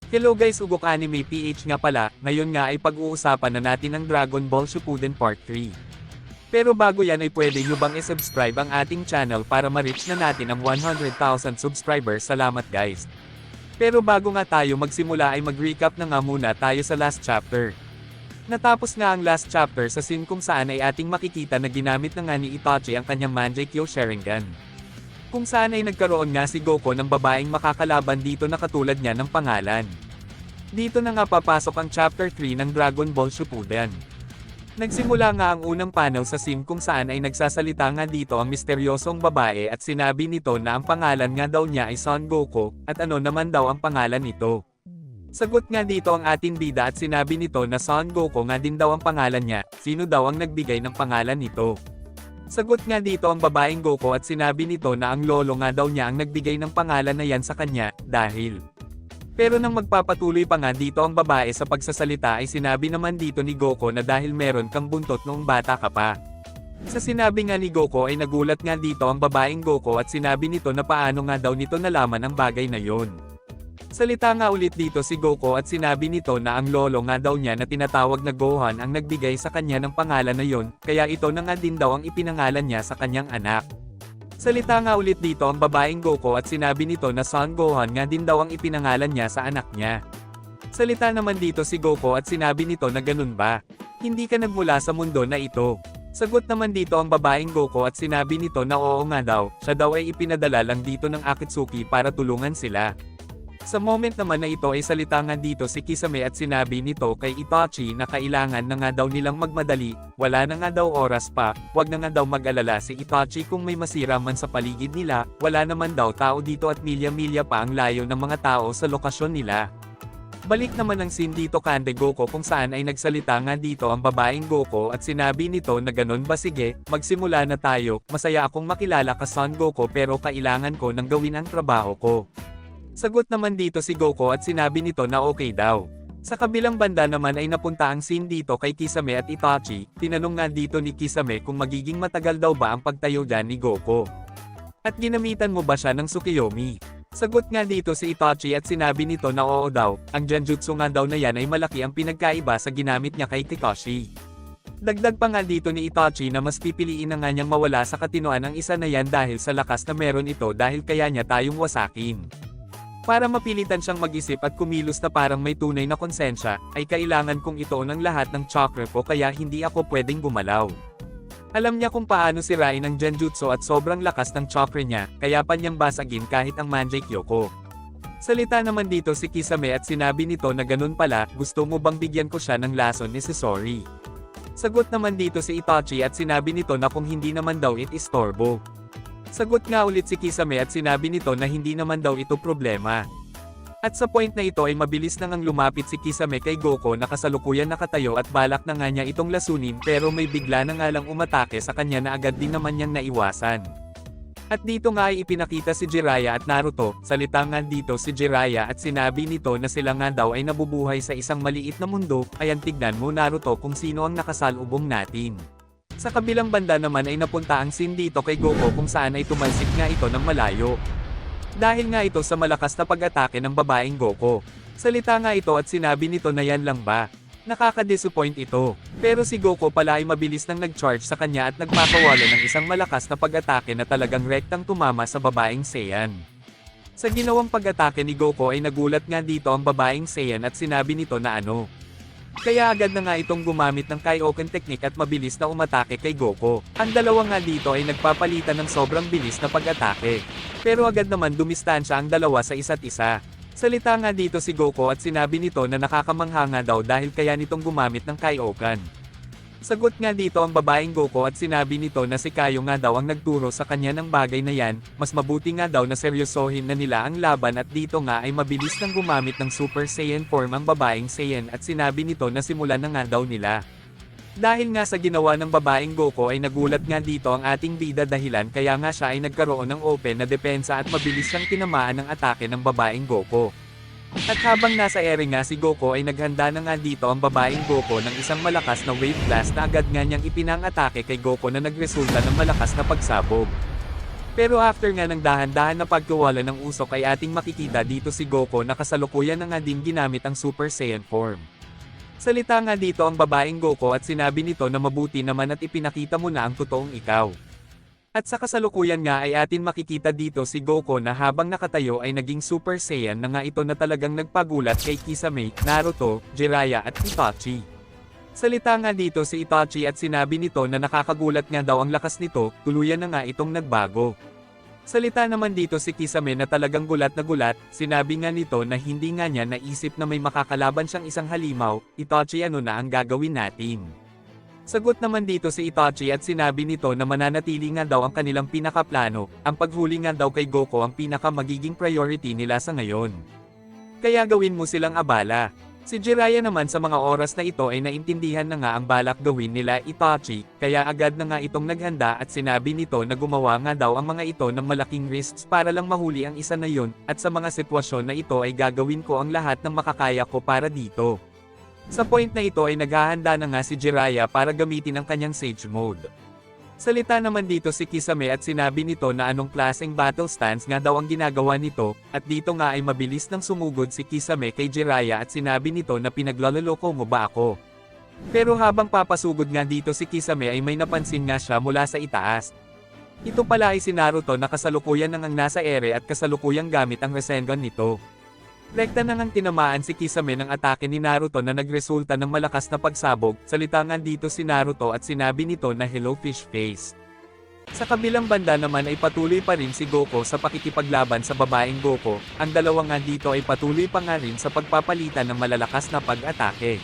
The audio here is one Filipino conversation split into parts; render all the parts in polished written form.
Hello guys, Ugok Anime PH nga pala, ngayon nga ay pag-uusapan na natin ang Dragon Ball Shippuden Part 3. Pero bago yan ay pwede nyo bang i-subscribe ang ating channel para ma-reach na natin ang 100,000 subscribers, salamat guys. Pero bago nga tayo magsimula ay mag-recap na nga muna tayo sa last chapter. Natapos nga ang last chapter sa scene kung saan ay ating makikita na ginamit na nga ni Itachi ang kanyang Mangekyou Sharingan. Kung saan ay nagkaroon nga si Goku ng babaeng makakalaban dito na katulad niya ng pangalan. Dito na nga papasok ang Chapter 3 ng Dragon Ball Shippuden. Nagsimula nga ang unang panel sa scene kung saan ay nagsasalita nga dito ang misteryosong babae at sinabi nito na ang pangalan nga daw niya ay Son Goku, at ano naman daw ang pangalan nito. Sagot nga dito ang ating bida at sinabi nito na Son Goku nga din daw ang pangalan niya, sino daw ang nagbigay ng pangalan nito. Sagot nga dito ang babaeng Goku at sinabi nito na ang lolo nga daw niya ang nagbigay ng pangalan na yan sa kanya, dahil. Pero nang magpapatuloy pa nga dito ang babae sa pagsasalita ay sinabi naman dito ni Goku na dahil meron kang buntot noong bata ka pa. Sa sinabi nga ni Goku ay nagulat nga dito ang babaeng Goku at sinabi nito na paano nga daw nito nalaman ang bagay na yon. Salita nga ulit dito si Goku at sinabi nito na ang lolo nga daw niya na tinatawag na Gohan ang nagbigay sa kanya ng pangalan na yon, kaya ito na nga din daw ang ipinangalan niya sa kanyang anak. Salita nga ulit dito ang babaeng Goku at sinabi nito na Son Gohan nga din daw ang ipinangalan niya sa anak niya. Salita naman dito si Goku at sinabi nito na ganun ba? Hindi ka nagmula sa mundo na ito. Sagot naman dito ang babaeng Goku at sinabi nito na oo nga daw, siya daw ay ipinadala lang dito ng Akatsuki para tulungan sila. Sa moment naman na ito ay salita nga dito si Kisame at sinabi nito kay Itachi na kailangan na nga daw nilang magmadali, wala na nga daw oras pa, wag na nga daw mag-alala si Itachi kung may masira man sa paligid nila, wala naman daw tao dito at milya-milya pa ang layo ng mga tao sa lokasyon nila. Balik naman ang scene dito kande Goku kung saan ay nagsalita nga dito ang babaeng Goku at sinabi nito na ganun ba sige, magsimula na tayo, masaya akong makilala ka Son Goku pero kailangan ko nang gawin ang trabaho ko. Sagot naman dito si Goku at sinabi nito na okay daw. Sa kabilang banda naman ay napunta ang scene dito kay Kisame at Itachi, tinanong nga dito ni Kisame kung magiging matagal daw ba ang pagtayo dyan ni Goku. At ginamitan mo ba siya ng Tsukiyomi? Sagot nga dito si Itachi at sinabi nito na oo daw, ang Genjutsu nga daw na yan ay malaki ang pinagkaiba sa ginamit niya kay Kakashi. Dagdag pa nga dito ni Itachi na mas pipiliin na nga niyang mawala sa katinoan ang isa na yan dahil sa lakas na meron ito dahil kaya niya tayong wasakin. Para mapilitan siyang mag-isip at kumilos na parang may tunay na konsensya, ay kailangan kong ituon ang lahat ng chakra ko kaya hindi ako pwedeng gumalaw. Alam niya kung paano sirain ang Genjutsu at sobrang lakas ng chakra niya, kaya pa niyang basagin kahit ang Mangekyou ko. Salita naman dito si Kisame at sinabi nito na ganun pala, gusto mo bang bigyan ko siya ng lason necessary? Sagot naman dito si Itachi at sinabi nito na kung hindi naman daw it istorbo. Sagot nga ulit si Kisame at sinabi nito na hindi naman daw ito problema. At sa point na ito ay mabilis na ngang lumapit si Kisame kay Goku na kasalukuyan nakatayo at balak na nga niya itong lasunin pero may bigla na nga lang umatake sa kanya na agad din naman niyang naiwasan. At dito nga ay ipinakita si Jiraiya at Naruto, salita nga dito si Jiraiya at sinabi nito na sila nga daw ay nabubuhay sa isang maliit na mundo, ayan tignan mo Naruto kung sino ang nakasalubong natin. Sa kabilang banda naman ay napunta ang scene dito kay Goku kung saan ay tumalsik nga ito ng malayo. Dahil nga ito sa malakas na pag-atake ng babaeng Goku. Salita nga ito at sinabi nito na yan lang ba? Nakaka-disappoint ito. Pero si Goku pala ay mabilis nang nag-charge sa kanya at nagpapawala ng isang malakas na pag-atake na talagang rektang tumama sa babaeng Saiyan. Sa ginawang pag-atake ni Goku ay nagulat nga dito ang babaeng Saiyan at sinabi nito na ano. Kaya agad na nga itong gumamit ng Kaioken technique at mabilis na umatake kay Goku. Ang dalawa nga dito ay nagpapalitan ng sobrang bilis na pag-atake. Pero agad naman dumistansya ang dalawa sa isa't isa. Salita nga dito si Goku at sinabi nito na nakakamangha nga daw dahil kaya nitong gumamit ng Kaioken. Sagot nga dito ang babaeng Goku at sinabi nito na si Kaio nga daw ang nagturo sa kanya ng bagay na yan, mas mabuti nga daw na seryosohin na nila ang laban at dito nga ay mabilis nang gumamit ng Super Saiyan form ang babaeng Saiyan at sinabi nito na simulan na nga daw nila. Dahil nga sa ginawa ng babaeng Goku ay nagulat nga dito ang ating bida dahilan kaya nga siya ay nagkaroon ng open na depensa at mabilis siyang tinamaan ng atake ng babaeng Goku. At habang nasa ere nga si Goku ay naghanda na nga dito ang babaeng Goku ng isang malakas na wave blast na agad nga niyang ipinang-atake kay Goku na nagresulta ng malakas na pagsabog. Pero after nga ng dahan-dahan na pagkawala ng usok ay ating makikita dito si Goku na kasalukuyan na nga din ginamit ang Super Saiyan form. Salita nga dito ang babaeng Goku at sinabi nito na mabuti naman at ipinakita mo na ang totoong ikaw. At sa kasalukuyan nga ay atin makikita dito si Goku na habang nakatayo ay naging Super Saiyan na nga ito na talagang nagpagulat kay Kisame, Naruto, Jiraiya at Itachi. Salita nga dito si Itachi at sinabi nito na nakakagulat nga daw ang lakas nito, tuluyan na nga itong nagbago. Salita naman dito si Kisame na talagang gulat na gulat, sinabi nga nito na hindi nga niya naisip na may makakalaban siyang isang halimaw, Itachi ano na ang gagawin natin? Sagot naman dito si Itachi at sinabi nito na mananatili nga daw ang kanilang pinakaplano, ang paghuli nga daw kay Goku ang pinaka magiging priority nila sa ngayon. Kaya gawin mo silang abala. Si Jiraiya naman sa mga oras na ito ay naintindihan na nga ang balak gawin nila Itachi, kaya agad na nga itong naghanda at sinabi nito na gumawa nga daw ang mga ito ng malaking risks para lang mahuli ang isa na yun, at sa mga sitwasyon na ito ay gagawin ko ang lahat ng makakaya ko para dito. Sa point na ito ay naghahanda na nga si Jiraiya para gamitin ang kanyang Sage Mode. Salita naman dito si Kisame at sinabi nito na anong klaseng battle stance nga daw ang ginagawa nito, at dito nga ay mabilis nang sumugod si Kisame kay Jiraiya at sinabi nito na pinaglaloloko mo ba ako? Pero habang papasugod nga dito si Kisame ay may napansin nga siya mula sa itaas. Ito pala ay si Naruto na kasalukuyan nang nasa ere at kasalukuyang gamit ang Rasengan nito. Rekta na ngang tinamaan si Kisame ng atake ni Naruto na nagresulta ng malakas na pagsabog, salita nga dito si Naruto at sinabi nito na hello fish face. Sa kabilang banda naman ay patuloy pa rin si Goku sa pakikipaglaban sa babaeng Goku, ang dalawa nga dito ay patuloy pa nga rin sa pagpapalitan ng malalakas na pag-atake.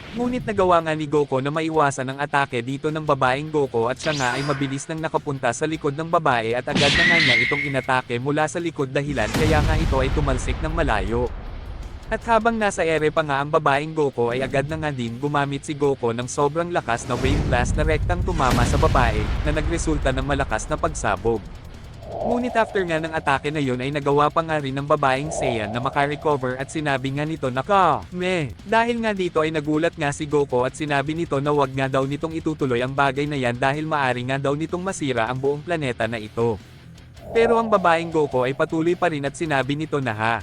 Ngunit nagawa nga ni Goku na maiwasan ang atake dito ng babaeng Goku at siya nga ay mabilis nang nakapunta sa likod ng babae at agad na nga niya itong inatake mula sa likod dahilan kaya nga ito ay tumalsik ng malayo. At habang nasa ere pa nga ang babaeng Goku ay agad na nga din gumamit si Goku ng sobrang lakas na wave blast na rektang tumama sa babae na nagresulta ng malakas na pagsabog. Ngunit after nga ng atake na yun ay nagawa pa nga rin ng babaeng Saiyan na makarecover at sinabi nga nito na dahil nga dito ay nagulat nga si Goku at sinabi nito na wag nga daw nitong itutuloy ang bagay na yan dahil maari nga daw nitong masira ang buong planeta na ito. Pero ang babaeng Goku ay patuloy pa rin at sinabi nito na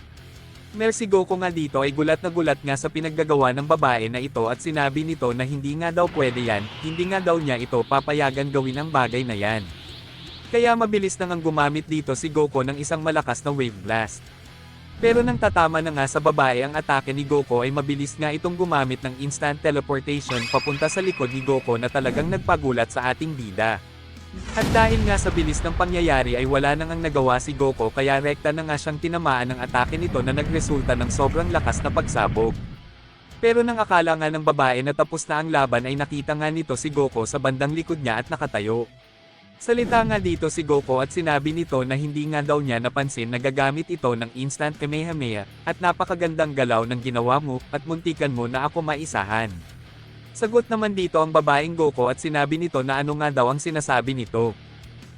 Si Goku nga dito ay gulat na gulat nga sa pinaggagawa ng babae na ito at sinabi nito na hindi nga daw pwede yan, hindi nga daw niya ito papayagan gawin ang bagay na yan. Kaya mabilis na ngang gumamit dito si Goku ng isang malakas na wave blast. Pero nang tatama na nga sa babae ang atake ni Goku ay mabilis nga itong gumamit ng instant teleportation papunta sa likod ni Goku na talagang nagpagulat sa ating bida. At dahil nga sa bilis ng pangyayari ay wala nang ang nagawa si Goku kaya rekta na nga siyang tinamaan ng atake nito na nagresulta ng sobrang lakas na pagsabog. Pero nang akala nga ng babae na tapos na ang laban ay nakita nga nito si Goku sa bandang likod niya at nakatayo. Salita nga dito si Goku at sinabi nito na hindi nga daw niya napansin na gagamit ito ng instant Kamehameha, at napakagandang galaw ng ginawa mo, at muntikan mo na ako maisahan. Sagot naman dito ang babaeng Goku at sinabi nito na ano nga daw ang sinasabi nito.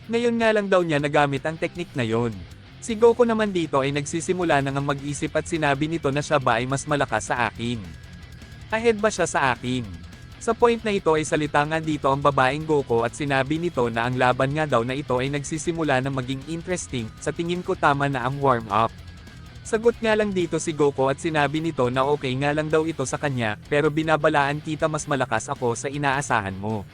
Ngayon nga lang daw niya nagamit ang teknik na yon. Si Goku naman dito ay nagsisimula na ngang mag-isip at sinabi nito na siya ba ay mas malakas sa akin. Ahead ba siya sa akin? Sa point na ito ay salita nga dito ang babaeng Goku at sinabi nito na ang laban nga daw na ito ay nagsisimula na maging interesting, sa tingin ko tama na ang warm-up. Sagot nga lang dito si Goku at sinabi nito na okay nga lang daw ito sa kanya, pero binabalaan kita mas malakas ako sa inaasahan mo.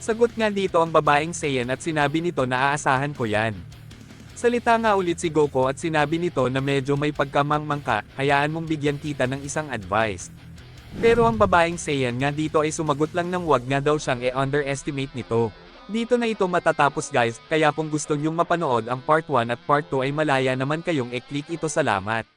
Sagot nga dito ang babaeng Saiyan at sinabi nito na aasahan ko yan. Salita nga ulit si Goku at sinabi nito na medyo may pagkamangmang ka, hayaan mong bigyan kita ng isang advice. Pero ang babaeng Saiyan nga dito ay sumagot lang ng wag nga daw siyang underestimate nito. Dito na ito matatapos guys, kaya kung gusto nyong mapanood ang part 1 at part 2 ay malaya naman kayong i-click ito, salamat.